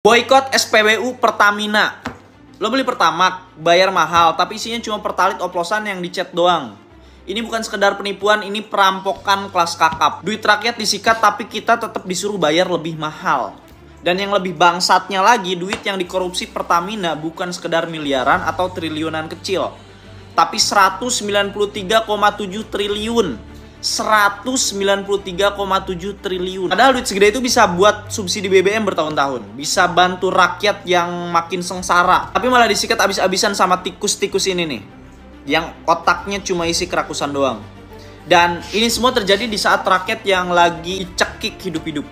Boykot SPBU Pertamina. Lo beli Pertamax, bayar mahal, tapi isinya cuma Pertalite oplosan yang dicet doang. Ini bukan sekedar penipuan, ini perampokan kelas kakap. Duit rakyat disikat, tapi kita tetap disuruh bayar lebih mahal. Dan yang lebih bangsatnya lagi, duit yang dikorupsi Pertamina bukan sekedar miliaran atau triliunan kecil, tapi 193,7 triliun. 193,7 triliun. Padahal duit segede itu bisa buat subsidi BBM bertahun-tahun, bisa bantu rakyat yang makin sengsara. Tapi malah disikat abis-abisan sama tikus-tikus ini nih, yang otaknya cuma isi kerakusan doang. Dan ini semua terjadi di saat rakyat yang lagi cekik hidup-hidup.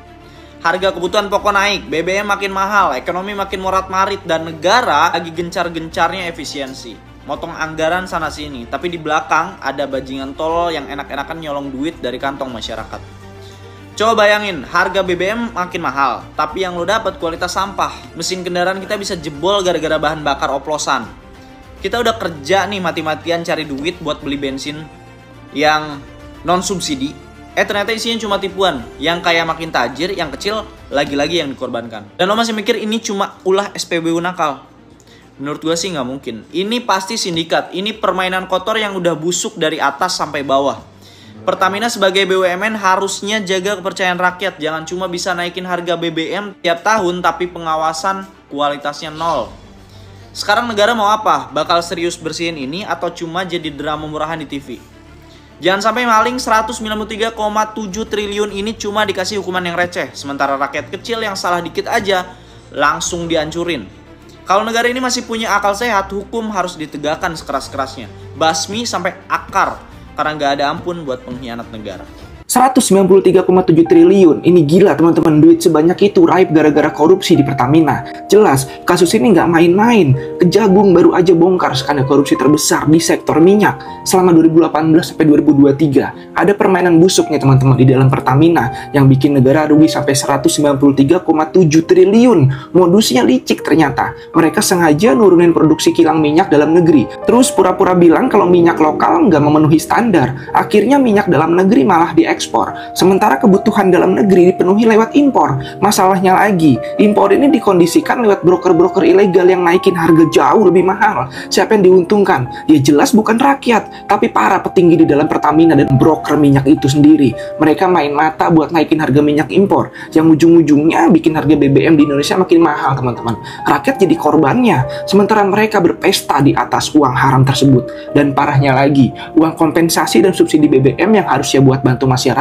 Harga kebutuhan pokok naik, BBM makin mahal, ekonomi makin morat-marit, dan negara lagi gencar-gencarnya efisiensi. Motong anggaran sana sini, tapi di belakang ada bajingan tolol yang enak-enakan nyolong duit dari kantong masyarakat. Coba bayangin, harga BBM makin mahal, tapi yang lo dapat kualitas sampah. Mesin kendaraan kita bisa jebol gara-gara bahan bakar oplosan. Kita udah kerja nih mati-matian cari duit buat beli bensin yang non subsidi. Ternyata isinya cuma tipuan. Yang kaya makin tajir, yang kecil lagi-lagi yang dikorbankan. Dan lo masih mikir ini cuma ulah SPBU nakal? Menurut gue sih nggak mungkin. Ini pasti sindikat. Ini permainan kotor yang udah busuk dari atas sampai bawah. Pertamina sebagai BUMN harusnya jaga kepercayaan rakyat. Jangan cuma bisa naikin harga BBM tiap tahun tapi pengawasan kualitasnya nol. Sekarang negara mau apa? Bakal serius bersihin ini atau cuma jadi drama murahan di TV? Jangan sampai maling 193,7 triliun ini cuma dikasih hukuman yang receh. Sementara rakyat kecil yang salah dikit aja langsung dihancurin. Kalau negara ini masih punya akal sehat, hukum harus ditegakkan sekeras-kerasnya. Basmi sampai akar, karena nggak ada ampun buat pengkhianat negara. 193,7 triliun, ini gila teman-teman, duit sebanyak itu raib gara-gara korupsi di Pertamina. Jelas, kasus ini nggak main-main. Kejagung baru aja bongkar skandal korupsi terbesar di sektor minyak selama 2018 sampai 2023. Ada permainan busuk nih teman-teman di dalam Pertamina yang bikin negara rugi sampai 193,7 triliun. Modusnya licik ternyata. Mereka sengaja nurunin produksi kilang minyak dalam negeri. Terus pura-pura bilang kalau minyak lokal nggak memenuhi standar. Akhirnya minyak dalam negeri malah diekspor. Sementara kebutuhan dalam negeri dipenuhi lewat impor. Masalahnya lagi, impor ini dikondisikan lewat broker-broker ilegal yang naikin harga jauh lebih mahal. Siapa yang diuntungkan? Ya jelas bukan rakyat, tapi para petinggi di dalam Pertamina dan broker minyak itu sendiri. Mereka main mata buat naikin harga minyak impor, yang ujung-ujungnya bikin harga BBM di Indonesia makin mahal teman-teman. Rakyat jadi korbannya, sementara mereka berpesta di atas uang haram tersebut. Dan parahnya lagi, uang kompensasi dan subsidi BBM yang harusnya buat bantu masyarakat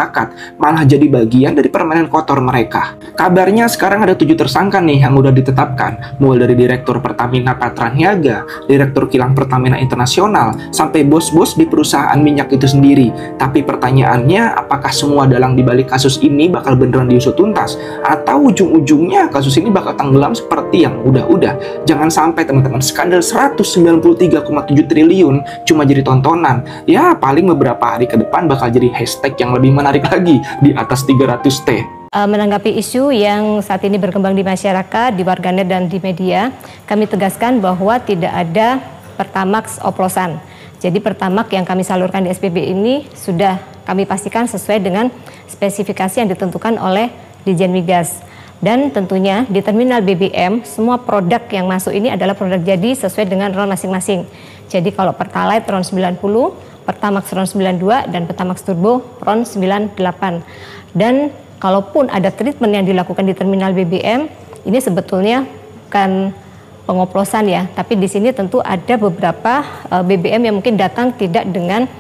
malah jadi bagian dari permainan kotor mereka. Kabarnya sekarang ada 7 tersangka nih yang udah ditetapkan, mulai dari Direktur Pertamina Patraniaga, Direktur Kilang Pertamina Internasional, sampai bos-bos di perusahaan minyak itu sendiri. Tapi pertanyaannya, apakah semua dalang di balik kasus ini bakal beneran diusut tuntas? Atau ujung-ujungnya kasus ini bakal tenggelam seperti yang udah-udah? Jangan sampai teman-teman, skandal 193,7 triliun cuma jadi tontonan. Ya paling beberapa hari ke depan bakal jadi hashtag yang lebih menarik lagi di atas 300T. Menanggapi isu yang saat ini berkembang di masyarakat, di warganet dan di media, kami tegaskan bahwa tidak ada Pertamax oplosan. Jadi Pertamax yang kami salurkan di SPB ini sudah kami pastikan sesuai dengan spesifikasi yang ditentukan oleh Ditjen Migas. Dan tentunya di terminal BBM, semua produk yang masuk ini adalah produk jadi sesuai dengan RON masing-masing. Jadi kalau Pertalite RON 90, Pertamax RON 92, dan Pertamax Turbo RON 98. Dan kalaupun ada treatment yang dilakukan di terminal BBM, ini sebetulnya bukan pengoplosan ya, tapi di sini tentu ada beberapa BBM yang mungkin datang tidak dengan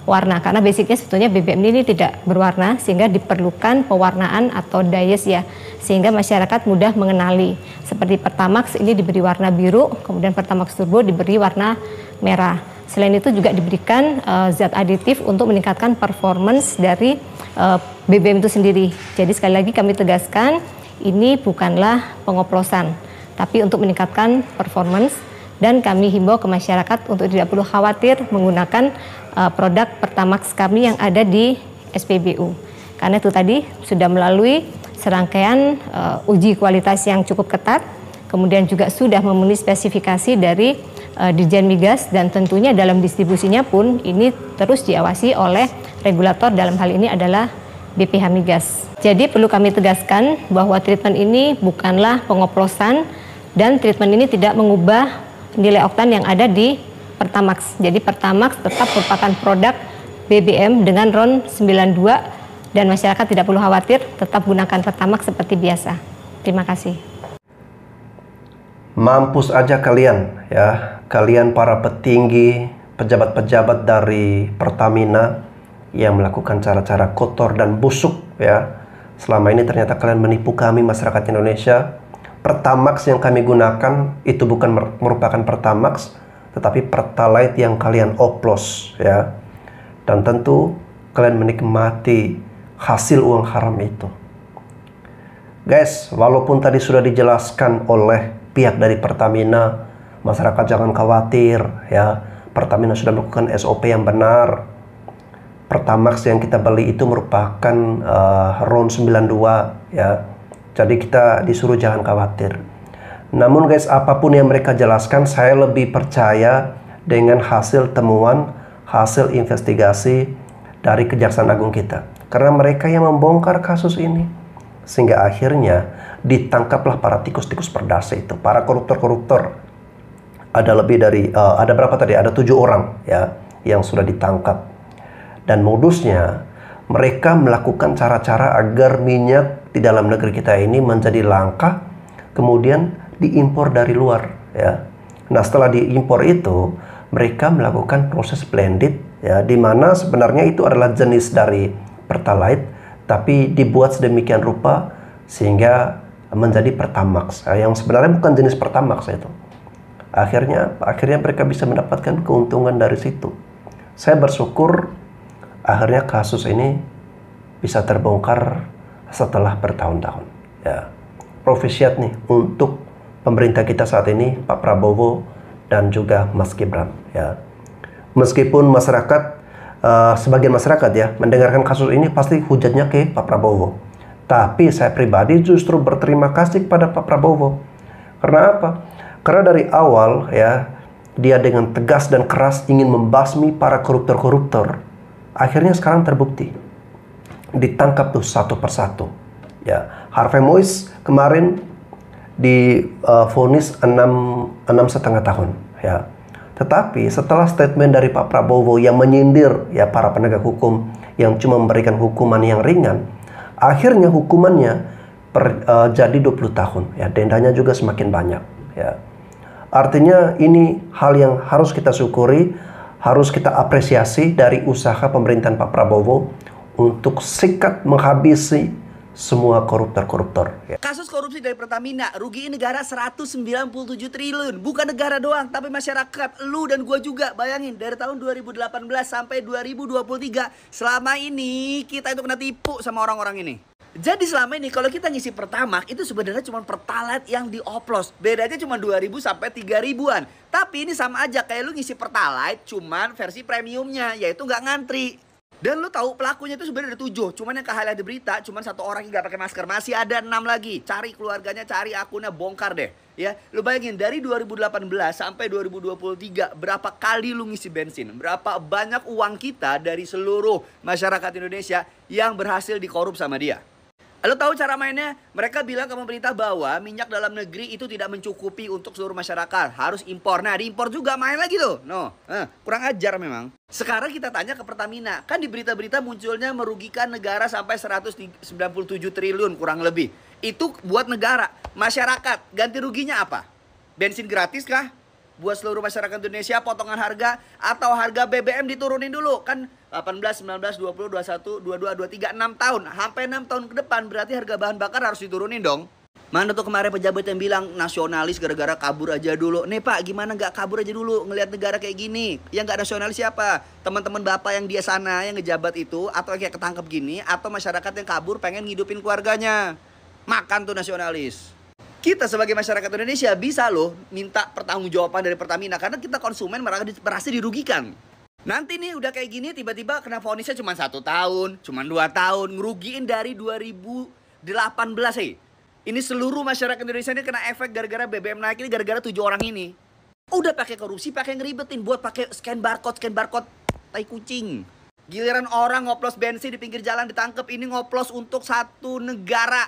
warna, karena basicnya sebetulnya BBM ini tidak berwarna, sehingga diperlukan pewarnaan atau dayes ya, sehingga masyarakat mudah mengenali. Seperti Pertamax ini diberi warna biru, kemudian Pertamax Turbo diberi warna merah. Selain itu juga diberikan zat aditif untuk meningkatkan performance dari BBM itu sendiri. Jadi sekali lagi kami tegaskan, ini bukanlah pengoplosan, tapi untuk meningkatkan performance, dan kami himbau ke masyarakat untuk tidak perlu khawatir menggunakan produk Pertamax kami yang ada di SPBU. Karena itu tadi sudah melalui serangkaian uji kualitas yang cukup ketat, kemudian juga sudah memenuhi spesifikasi dari Ditjen Migas, dan tentunya dalam distribusinya pun ini terus diawasi oleh regulator, dalam hal ini adalah BPH Migas. Jadi perlu kami tegaskan bahwa treatment ini bukanlah pengoplosan dan treatment ini tidak mengubah nilai oktan yang ada di Pertamax. Jadi Pertamax tetap merupakan produk BBM dengan RON 92 dan masyarakat tidak perlu khawatir, tetap gunakan Pertamax seperti biasa. Terima kasih. Mampus aja kalian ya, kalian para petinggi, pejabat-pejabat dari Pertamina yang melakukan cara-cara kotor dan busuk ya. Selama ini ternyata kalian menipu kami masyarakat Indonesia. Pertamax yang kami gunakan itu bukan merupakan Pertamax, tetapi Pertalite yang kalian oplos ya. Dan tentu kalian menikmati hasil uang haram itu. Guys, walaupun tadi sudah dijelaskan oleh pihak dari Pertamina, masyarakat jangan khawatir ya. Pertamina sudah melakukan SOP yang benar. Pertamax yang kita beli itu merupakan RON 92 ya. Jadi kita disuruh jangan khawatir. Namun guys, apapun yang mereka jelaskan, saya lebih percaya dengan hasil temuan, hasil investigasi dari Kejaksaan Agung kita. Karena mereka yang membongkar kasus ini. Sehingga akhirnya ditangkaplah para tikus-tikus perdasi itu, para koruptor-koruptor. Ada lebih dari, ada berapa tadi? Ada 7 orang ya yang sudah ditangkap. Dan modusnya, mereka melakukan cara-cara agar minyak di dalam negeri kita ini menjadi langka, kemudian diimpor dari luar ya. Nah, setelah diimpor itu, mereka melakukan proses blended ya, di mana sebenarnya itu adalah jenis dari Pertalite, tapi dibuat sedemikian rupa sehingga menjadi Pertamax yang sebenarnya bukan jenis Pertamax itu. Akhirnya mereka bisa mendapatkan keuntungan dari situ. Saya bersyukur akhirnya kasus ini bisa terbongkar setelah bertahun-tahun ya. Profisiat nih untuk pemerintah kita saat ini, Pak Prabowo dan juga Mas Gibran ya. Meskipun masyarakat, sebagian masyarakat ya mendengarkan kasus ini pasti hujatnya ke Pak Prabowo, tapi saya pribadi justru berterima kasih kepada Pak Prabowo. Karena apa? Karena dari awal ya, dia dengan tegas dan keras ingin membasmi para koruptor-koruptor. Akhirnya sekarang terbukti, ditangkap tuh satu persatu ya. Harvey Moise kemarin divonis 6,5 tahun ya. Tetapi setelah statement dari Pak Prabowo yang menyindir ya para penegak hukum yang cuma memberikan hukuman yang ringan, akhirnya hukumannya jadi 20 tahun ya. Dendanya juga semakin banyak ya. Artinya ini hal yang harus kita syukuri, harus kita apresiasi dari usaha pemerintahan Pak Prabowo untuk sikat menghabisi semua koruptor-koruptor. Ya. Kasus korupsi dari Pertamina rugiin negara 197 triliun. Bukan negara doang, tapi masyarakat, lu dan gua juga. Bayangin, dari tahun 2018 sampai 2023, selama ini kita itu kena tipu sama orang-orang ini. Jadi selama ini kalau kita ngisi Pertamax itu sebenarnya cuma Pertalite yang dioplos. Bedanya cuma 2.000 sampai 3.000-an. Tapi ini sama aja kayak lu ngisi Pertalite cuman versi premiumnya, yaitu nggak ngantri. Dan lu tahu pelakunya itu sebenarnya ada 7. Cuman yang ke-highlight di berita cuman 1 orang yang nggak pakai masker. Masih ada 6 lagi. Cari keluarganya, cari akunnya, bongkar deh. Ya, lu bayangin dari 2018 sampai 2023 berapa kali lu ngisi bensin? Berapa banyak uang kita dari seluruh masyarakat Indonesia yang berhasil dikorup sama dia? Lo tahu cara mainnya? Mereka bilang ke pemerintah bahwa minyak dalam negeri itu tidak mencukupi untuk seluruh masyarakat. Harus impor. Nah, diimpor juga main lagi tuh. Kurang ajar memang. Sekarang kita tanya ke Pertamina. Kan di berita-berita munculnya merugikan negara sampai 197 triliun kurang lebih. Itu buat negara. Masyarakat, ganti ruginya apa? Bensin gratis kah? Buat seluruh masyarakat Indonesia potongan harga, atau harga BBM diturunin dulu kan 18, 19, 20, 21, 22, 23, 6 tahun. Sampai 6 tahun ke depan berarti harga bahan bakar harus diturunin dong. Mana tuh kemarin pejabat yang bilang nasionalis gara-gara kabur aja dulu. Nih Pak, gimana nggak kabur aja dulu ngelihat negara kayak gini? Yang nggak nasionalis siapa? Teman-teman Bapak yang dia sana yang ngejabat itu, atau kayak ketangkep gini, atau masyarakat yang kabur pengen ngidupin keluarganya. Makan tuh nasionalis. Kita sebagai masyarakat Indonesia bisa loh minta pertanggungjawaban dari Pertamina karena kita konsumen merasa dirugikan. Nanti nih udah kayak gini tiba-tiba kena vonisnya cuma 1 tahun, cuma 2 tahun, ngerugiin dari 2018 Ini seluruh masyarakat Indonesia ini kena efek gara-gara BBM naik ini gara-gara 7 orang ini. Udah pakai korupsi, pakai ngeribetin buat pakai scan barcode, tai kucing. Giliran orang ngoplos bensin di pinggir jalan ditangkep, ini ngoplos untuk satu negara.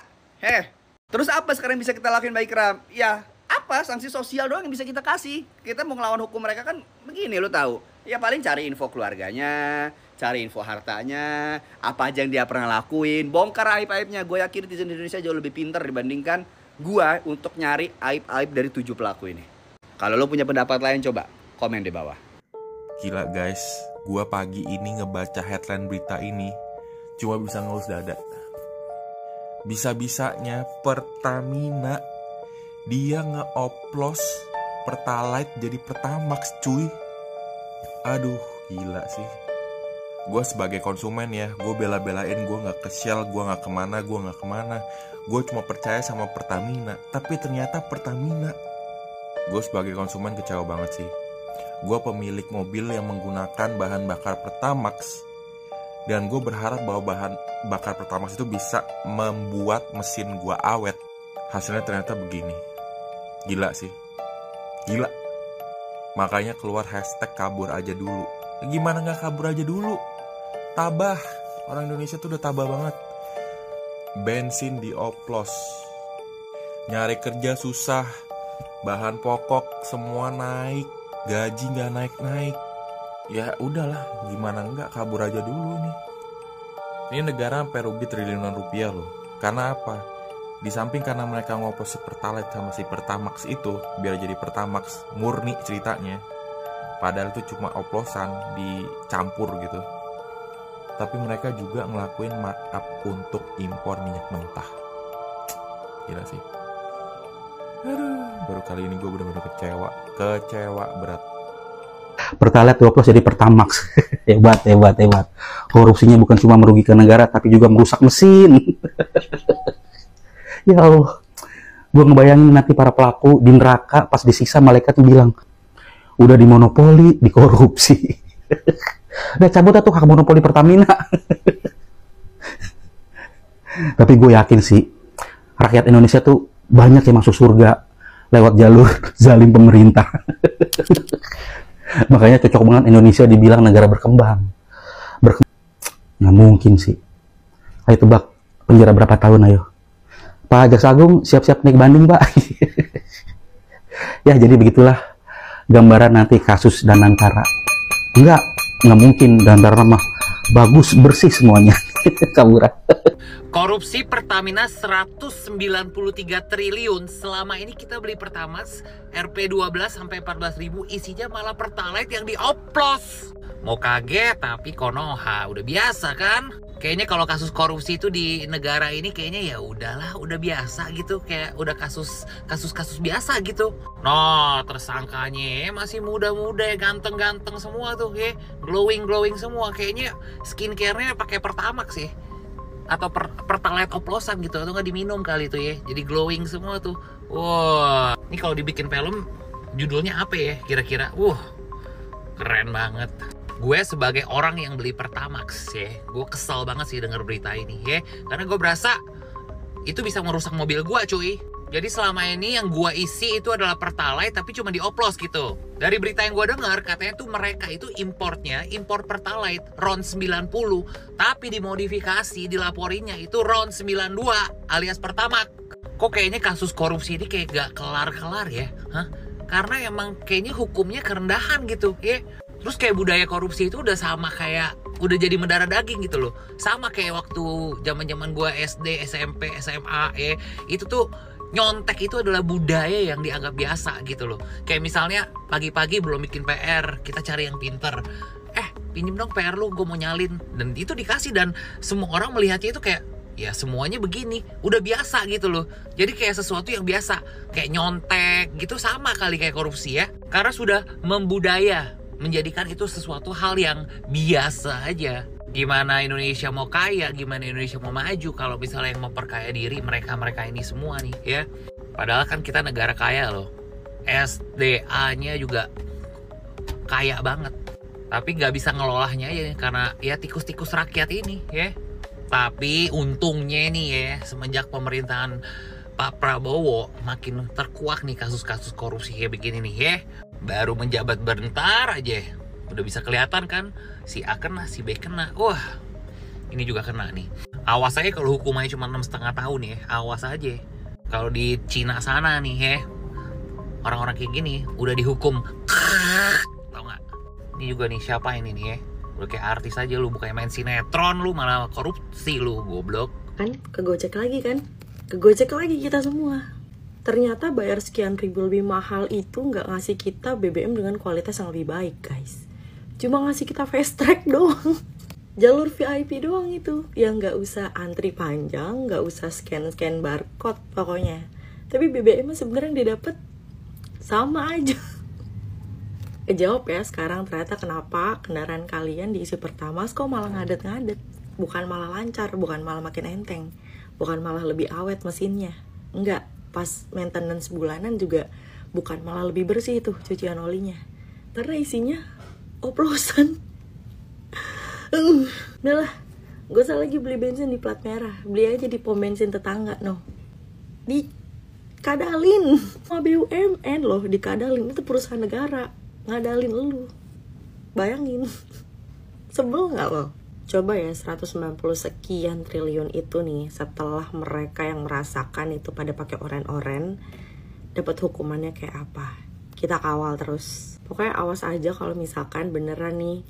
Terus apa sekarang bisa kita lakuin Mbak Ikram? Ya apa, sanksi sosial doang yang bisa kita kasih. Kita mau ngelawan hukum mereka kan begini, lo tahu. Ya paling cari info keluarganya, cari info hartanya, apa aja yang dia pernah lakuin, bongkar aib-aibnya. Gue yakin netizen Indonesia jauh lebih pintar dibandingkan gue untuk nyari aib-aib dari 7 pelaku ini. Kalau lo punya pendapat lain, coba komen di bawah. Gila guys, gua pagi ini ngebaca headline berita ini cuma bisa ngelus dada. Bisa-bisanya Pertamina dia ngeoplos Pertalite jadi Pertamax cuy. Aduh gila sih. Gue sebagai konsumen ya, gue bela-belain gue gak ke Shell, gue gak kemana. Gue cuma percaya sama Pertamina, tapi ternyata Pertamina. Gue sebagai konsumen kecewa banget sih. Gue pemilik mobil yang menggunakan bahan bakar Pertamax, dan gue berharap bahwa bahan bakar Pertamax itu bisa membuat mesin gue awet. Hasilnya ternyata begini. Gila sih. Gila. Makanya keluar hashtag kabur aja dulu. Gimana gak kabur aja dulu? Tabah. Orang Indonesia tuh udah tabah banget. Bensin dioplos. Nyari kerja susah. Bahan pokok semua naik. Gaji gak naik-naik. Ya udahlah, gimana enggak kabur aja dulu nih. Ini negara sampai rugi triliunan rupiah loh. Karena apa? Di samping karena mereka ngoplos si Pertalite sama si Pertamax itu biar jadi Pertamax murni ceritanya. Padahal itu cuma oplosan dicampur gitu. Tapi mereka juga ngelakuin markup untuk impor minyak mentah. Gila sih. Aduh, baru kali ini gue bener-bener kecewa berat. Pertalite dioplos jadi Pertamax. hebat. Korupsinya bukan cuma merugikan negara, tapi juga merusak mesin. Ya Allah, gue ngebayangin nanti para pelaku di neraka pas disiksa malaikat bilang, udah dimonopoli, dikorupsi. Udah cabut tuh hak monopoli Pertamina. Tapi gue yakin sih, rakyat Indonesia tuh banyak yang masuk surga lewat jalur zalim pemerintah. Makanya cocok banget Indonesia dibilang negara berkembang. Nggak mungkin sih. Ayo tebak, penjara berapa tahun ayo? Pak Jaksa Agung siap-siap naik banding Pak. Ya jadi begitulah gambaran nanti kasus Danantara. Nggak mungkin Danantara mah bagus bersih semuanya. Kaburan. Korupsi Pertamina 193 triliun. Selama ini kita beli Pertamax Rp12 sampai 14.000, isinya malah Pertalite yang dioplos. Mau kaget tapi Konoha, udah biasa kan? Kayaknya kalau kasus korupsi itu di negara ini kayaknya ya udahlah, udah biasa gitu, kayak udah kasus biasa gitu. No, tersangkanya masih muda-muda ya, ganteng-ganteng semua tuh ya, glowing semua. Kayaknya skincare-nya pakai Pertamax ya. Atau Pertalite oplosan gitu, atau nggak diminum kali itu ya, jadi glowing semua tuh. Wah, ini kalau dibikin film judulnya apa ya kira-kira? Keren banget. Gue sebagai orang yang beli Pertamax ya, gue kesal banget sih denger berita ini ya, karena gue berasa itu bisa merusak mobil gue cuy. Jadi selama ini yang gue isi itu adalah Pertalite tapi cuma dioplos gitu. Dari berita yang gue dengar katanya tuh mereka itu impor Pertalite RON 90, tapi dimodifikasi dilaporinya itu RON 92 alias Pertamax. Kok kayaknya kasus korupsi ini kayak gak kelar-kelar ya? Karena emang kayaknya hukumnya kerendahan gitu ya. Terus kayak budaya korupsi itu udah sama kayak udah jadi mendarah daging gitu loh. Sama kayak waktu zaman-zaman gue SD, SMP, SMA ya. Itu tuh nyontek itu adalah budaya yang dianggap biasa gitu loh. Kayak misalnya pagi-pagi belum bikin PR, kita cari yang pinter. Pinjem dong PR lu, gue mau nyalin. Dan itu dikasih, dan semua orang melihatnya itu kayak ya semuanya begini, udah biasa gitu loh. Jadi kayak sesuatu yang biasa, kayak nyontek gitu, sama kali kayak korupsi ya. Karena sudah membudaya, menjadikan itu sesuatu hal yang biasa aja. Gimana Indonesia mau kaya, gimana Indonesia mau maju kalau misalnya yang memperkaya diri mereka ini semua nih ya. Padahal kan kita negara kaya loh, SDA-nya juga kaya banget, tapi nggak bisa ngelolahnya ya karena ya tikus-tikus rakyat ini ya. Tapi untungnya nih ya, semenjak pemerintahan Pak Prabowo makin terkuak nih kasus-kasus korupsi kayak begini nih ya. Baru menjabat bentar aja Udah bisa kelihatan kan, si A kena, si B kena. Wah, ini juga kena nih. Awas aja kalau hukumannya cuma 6,5 tahun ya, awas aja. Kalau di Cina sana nih ya, orang-orang kayak gini udah dihukum. Tau nggak? Ini juga nih, siapa ini nih ya? Udah kayak artis aja lu, bukannya main sinetron lu, malah korupsi lu, goblok. Kan kegocek lagi kan? Kegocek lagi kita semua. Ternyata bayar sekian ribu lebih mahal itu nggak ngasih kita BBM dengan kualitas yang lebih baik, guys. Cuma ngasih kita fast track doang. Jalur VIP doang itu. Yang nggak usah antri panjang, nggak usah scan-scan barcode pokoknya. Tapi BBM sebenarnya didapat sama aja. Kejawab ya sekarang ternyata kenapa kendaraan kalian diisi Pertamax kok malah ngadet-ngadet. Bukan malah lancar, bukan malah makin enteng, bukan malah lebih awet mesinnya. Enggak, pas maintenance bulanan juga bukan malah lebih bersih tuh cucian olinya. Karena isinya oplosan. Udah lah, gak usah lagi beli bensin di plat merah. Beli aja di pom bensin tetangga, no. Di Kadalin sama BUMN loh, di Kadalin itu perusahaan negara ngadalin lu. Bayangin. Sebel gak lo? Coba ya 190 sekian triliun itu nih, setelah mereka yang merasakan itu pada pakai oren-oren, dapat hukumannya kayak apa? Kita kawal terus. Pokoknya awas aja kalau misalkan beneran nih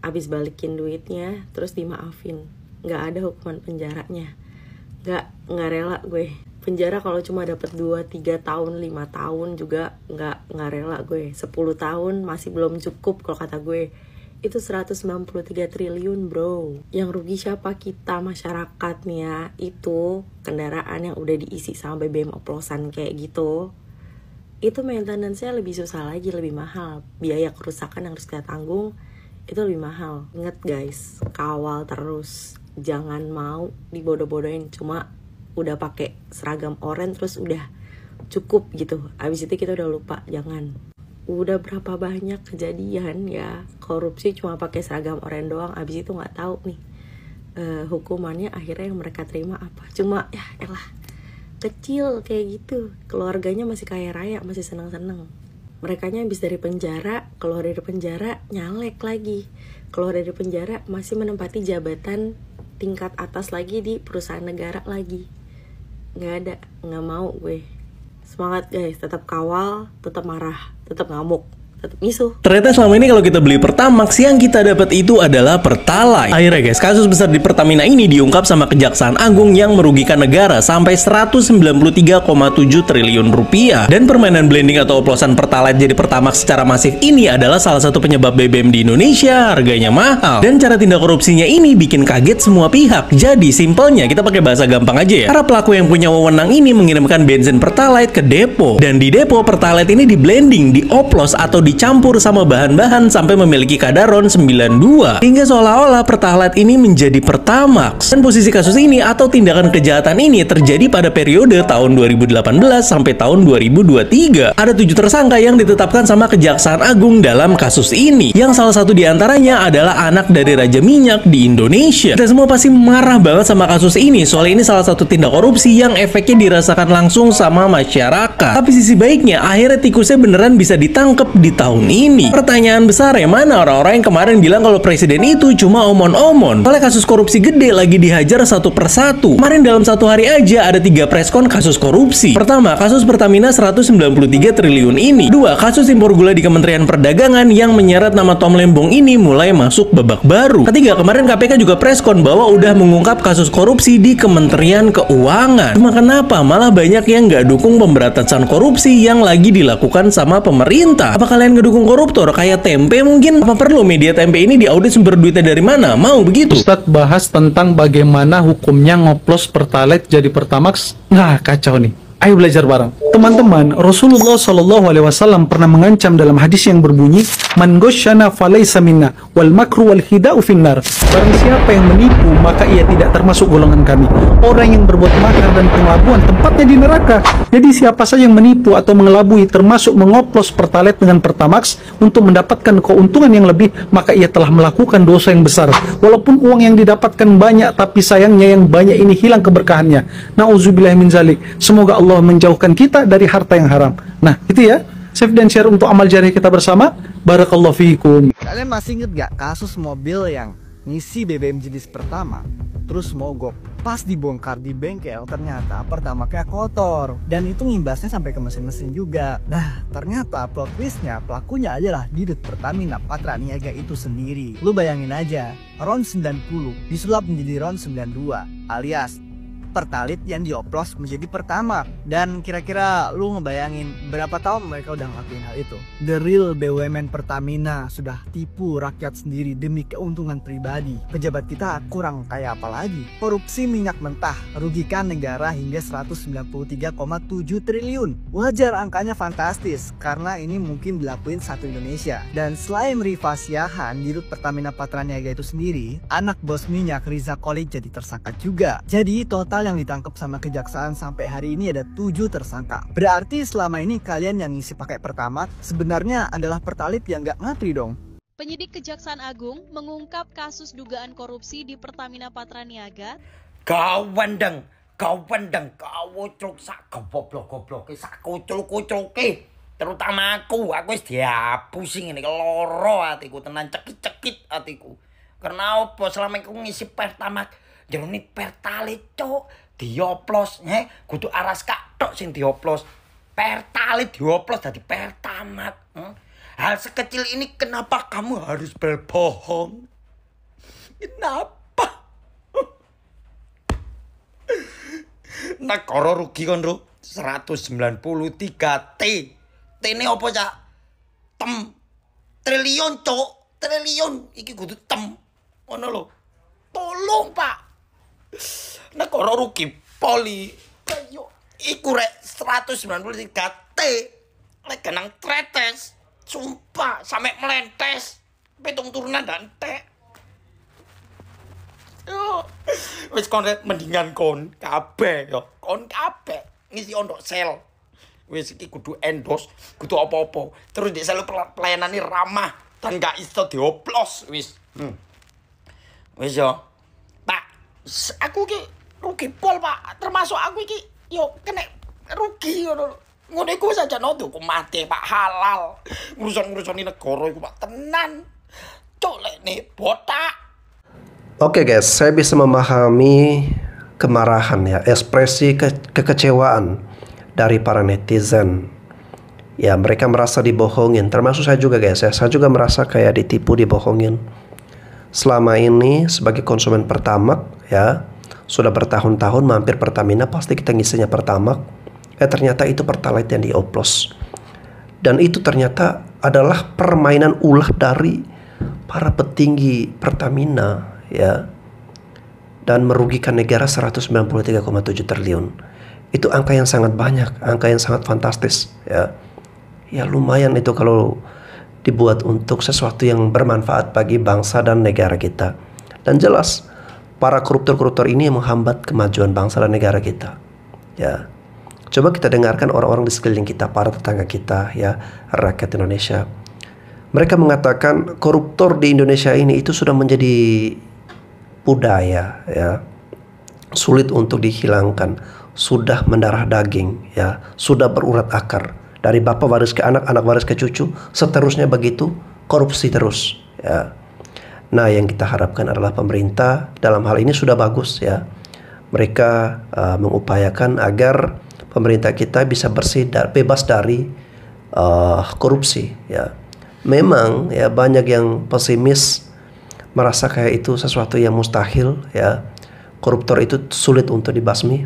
abis balikin duitnya terus dimaafin. Gak ada hukuman penjaranya. Gak rela gue. Penjara kalau cuma dapat 2-3 tahun, 5 tahun juga nggak rela gue. 10 tahun masih belum cukup kalau kata gue. Itu 193 triliun bro. Yang rugi siapa? Kita masyarakat nih ya. Itu kendaraan yang udah diisi sama BBM oplosan kayak gitu. Itu maintenance-nya lebih susah lagi, lebih mahal. Biaya kerusakan yang harus kita tanggung itu lebih mahal. Ingat guys, kawal terus. Jangan mau dibodoh-bodohin cuma udah pakai seragam oranye terus udah cukup gitu. Abis itu kita udah lupa. Jangan. Udah berapa banyak kejadian ya korupsi cuma pakai seragam oranye doang. Abis itu nggak tahu nih hukumannya akhirnya yang mereka terima apa. Cuma ya elah kecil kayak gitu. Keluarganya masih kaya raya, masih seneng-seneng. Merekanya habis dari penjara, keluar dari penjara nyalek lagi. Keluar dari penjara masih menempati jabatan tingkat atas lagi di perusahaan negara lagi. Nggak ada, nggak mau gue. Semangat guys, tetap kawal, tetap marah, tetap ngamuk, tetap misuh. Ternyata selama ini kalau kita beli Pertamax yang kita dapat itu adalah Pertalite. Akhirnya guys, kasus besar di Pertamina ini diungkap sama Kejaksaan Agung yang merugikan negara sampai 193,7 triliun rupiah. Dan permainan blending atau oplosan Pertalite jadi Pertamax secara masif ini adalah salah satu penyebab BBM di Indonesia harganya mahal. Dan cara tindak korupsinya ini bikin kaget semua pihak. Jadi simpelnya kita pakai bahasa gampang aja ya. Para pelaku yang punya wewenang ini mengirimkan bensin Pertalite ke depo. Dan di depo Pertalite ini di blending, dioplos atau dicampur sama bahan-bahan sampai memiliki kadar RON 92 hingga seolah-olah Pertalite ini menjadi Pertamax. Dan posisi kasus ini atau tindakan kejahatan ini terjadi pada periode tahun 2018 sampai tahun 2023. Ada 7 tersangka yang ditetapkan sama Kejaksaan Agung dalam kasus ini, yang salah satu diantaranya adalah anak dari Raja Minyak di Indonesia. Kita semua pasti marah banget sama kasus ini, soalnya ini salah satu tindak korupsi yang efeknya dirasakan langsung sama masyarakat. Tapi sisi baiknya, akhirnya tikusnya beneran bisa ditangkap di tahun ini. Pertanyaan besar ya, mana orang-orang yang kemarin bilang kalau presiden itu cuma omon-omon? Oleh kasus korupsi gede lagi dihajar satu persatu. Kemarin dalam satu hari aja ada 3 preskon kasus korupsi. Pertama, kasus Pertamina 193 triliun ini. 2, kasus impor gula di Kementerian Perdagangan yang menyeret nama Tom Lembong ini mulai masuk babak baru. Ketiga, kemarin KPK juga preskon bahwa udah mengungkap kasus korupsi di Kementerian Keuangan. Cuma kenapa malah banyak yang nggak dukung pemberantasan korupsi yang lagi dilakukan sama pemerintah? Apa kalian ngedukung koruptor kayak tempe mungkin? Apa perlu media tempe ini diaudit sumber duitnya dari mana? Mau begitu? Ustadz bahas tentang bagaimana hukumnya ngoplos Pertalite jadi Pertamax. Nah, kacau nih. Ayo belajar bareng. Teman-teman, Rasulullah SAW pernah mengancam dalam hadis yang berbunyi, "Man ghasyana falaysa minna, wal makru wal khida'u finnar." Barang siapa yang menipu, maka ia tidak termasuk golongan kami. Orang yang berbuat makar dan pengelabuan tempatnya di neraka. Jadi siapa saja yang menipu atau mengelabui termasuk mengoplos Pertalite dengan Pertamax untuk mendapatkan keuntungan yang lebih, maka ia telah melakukan dosa yang besar. Walaupun uang yang didapatkan banyak, tapi sayangnya yang banyak ini hilang keberkahannya. Nauzubillah min zalik. Semoga Allah menjauhkan kita dari harta yang haram. Nah, itu ya. Save dan share untuk amal jariah kita bersama. Barakallahu fiikum. Kalian masih inget gak kasus mobil yang ngisi BBM jenis pertama terus mogok? Pas dibongkar di bengkel ternyata pertamaxnya kotor, dan itu ngimbasnya sampai ke mesin-mesin juga. Nah ternyata plot twistnya pelakunya adalah Dirut Pertamina Patraniaga itu sendiri. Lu bayangin aja, RON 90 disulap menjadi RON 92 alias Pertalite yang dioplos menjadi Pertamax. Dan kira-kira lu ngebayangin berapa tahun mereka udah ngelakuin hal itu? The real BUMN Pertamina sudah tipu rakyat sendiri demi keuntungan pribadi. Pejabat kita kurang kayak apa lagi? Korupsi minyak mentah rugikan negara hingga 193,7 triliun. Wajar angkanya fantastis karena ini mungkin dilakuin satu Indonesia. Dan selain Rifa Siahan, Dirut Pertamina Patraniaga itu sendiri, anak bos minyak Riza Kolik jadi tersangka juga. Jadi total yang ditangkap sama kejaksaan sampai hari ini ada 7 tersangka. Berarti selama ini kalian yang ngisi pakai Pertamax sebenarnya adalah Pertalite yang nggak ngantri dong. Penyidik Kejaksaan Agung mengungkap kasus dugaan korupsi di Pertamina Patraniaga. Kau ucluk sak goblok-goblok sak kucluk-kucluk terutama aku wis diapusi ngene loro atiku tenan cekit-cekit atiku. Karena opo selama aku ngisi Pertamax jerone Pertalite cuk dioplos kudu aras kathok sing dioplos. Pertalite dioplos dadi Pertamax. Hal sekecil ini kenapa kamu harus berbohong? Kenapa? Negara rugi kon, Bro. 193 T. T ini apa, Cak? Triliun, Cuk. Triliun iki kudu ngono lho. Tolong, Pak. Negara rugi poli. Ayo, iku rek 193 T. Lek genang tretes. Sumpah, sampe melentes. Pitung turunan dan tek. Yo, wis kon mendingan kon kabeh yo. Kon kabeh ngisi ondok sel. Wis iki kudu endorse, kudu apa-apa. Terus di sel pelayanane ramah dan gak iso dioplos wis. Wis yo. Pak, aku iki rugi pol, Pak. Termasuk aku iki yo kena rugi ngono. Ngono iku saja nodo ku mati, Pak, halal. Urusan-urusan ini negara iku, Pak, tenan. Cuk lekne botak. Oke guys, saya bisa memahami kemarahan ya, ekspresi kekecewaan dari para netizen. Ya, mereka merasa dibohongin, termasuk saya juga guys ya. Saya juga merasa kayak ditipu, dibohongin. Selama ini sebagai konsumen Pertamax ya, sudah bertahun-tahun mampir Pertamina, pasti kita ngisinya Pertamax. Ternyata itu Pertalite yang dioplos. Dan itu ternyata adalah permainan ulah dari para petinggi Pertamina ya, dan merugikan negara 193,7 triliun. Itu angka yang sangat banyak, angka yang sangat fantastis ya. Ya lumayan itu kalau dibuat untuk sesuatu yang bermanfaat bagi bangsa dan negara kita. Dan jelas para koruptor-koruptor ini menghambat kemajuan bangsa dan negara kita ya. Coba kita dengarkan orang-orang di sekeliling kita, para tetangga kita ya, rakyat Indonesia. Mereka mengatakan koruptor di Indonesia ini itu sudah menjadi budaya ya, sulit untuk dihilangkan, sudah mendarah daging ya, sudah berurat akar dari bapak waris ke anak, anak waris ke cucu, seterusnya begitu, korupsi terus ya. Nah, yang kita harapkan adalah pemerintah dalam hal ini sudah bagus ya, mereka mengupayakan agar pemerintah kita bisa bersih dan bebas dari korupsi ya. Memang ya banyak yang pesimis, merasa kayak itu sesuatu yang mustahil ya, koruptor itu sulit untuk dibasmi.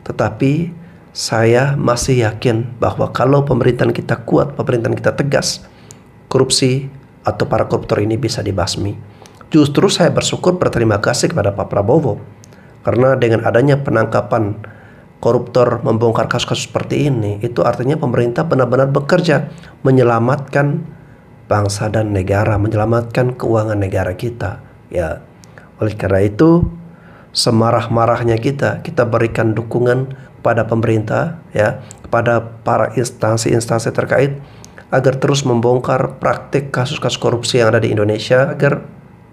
Tetapi saya masih yakin bahwa kalau pemerintahan kita kuat, pemerintahan kita tegas, korupsi atau para koruptor ini bisa dibasmi. Justru saya bersyukur, berterima kasih kepada Pak Prabowo, karena dengan adanya penangkapan koruptor, membongkar kasus-kasus seperti ini, itu artinya pemerintah benar-benar bekerja menyelamatkan bangsa dan negara, menyelamatkan keuangan negara kita ya. Oleh karena itu, semarah-marahnya kita berikan dukungan pada pemerintah ya, kepada para instansi-instansi terkait agar terus membongkar praktik kasus-kasus korupsi yang ada di Indonesia, agar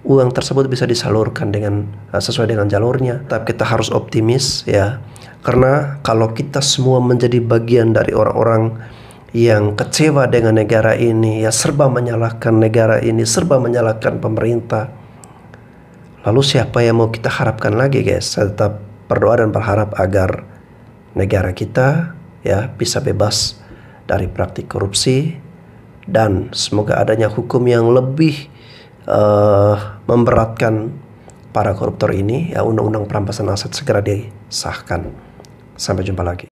uang tersebut bisa disalurkan dengan sesuai dengan jalurnya. Tapi kita harus optimis ya, karena kalau kita semua menjadi bagian dari orang-orang yang kecewa dengan negara ini, ya serba menyalahkan negara ini, serba menyalahkan pemerintah. Lalu siapa yang mau kita harapkan lagi, guys? Saya tetap berdoa dan berharap agar negara kita ya bisa bebas dari praktik korupsi, dan semoga adanya hukum yang lebih memberatkan para koruptor ini, ya undang-undang perampasan aset segera disahkan. Sampai jumpa lagi.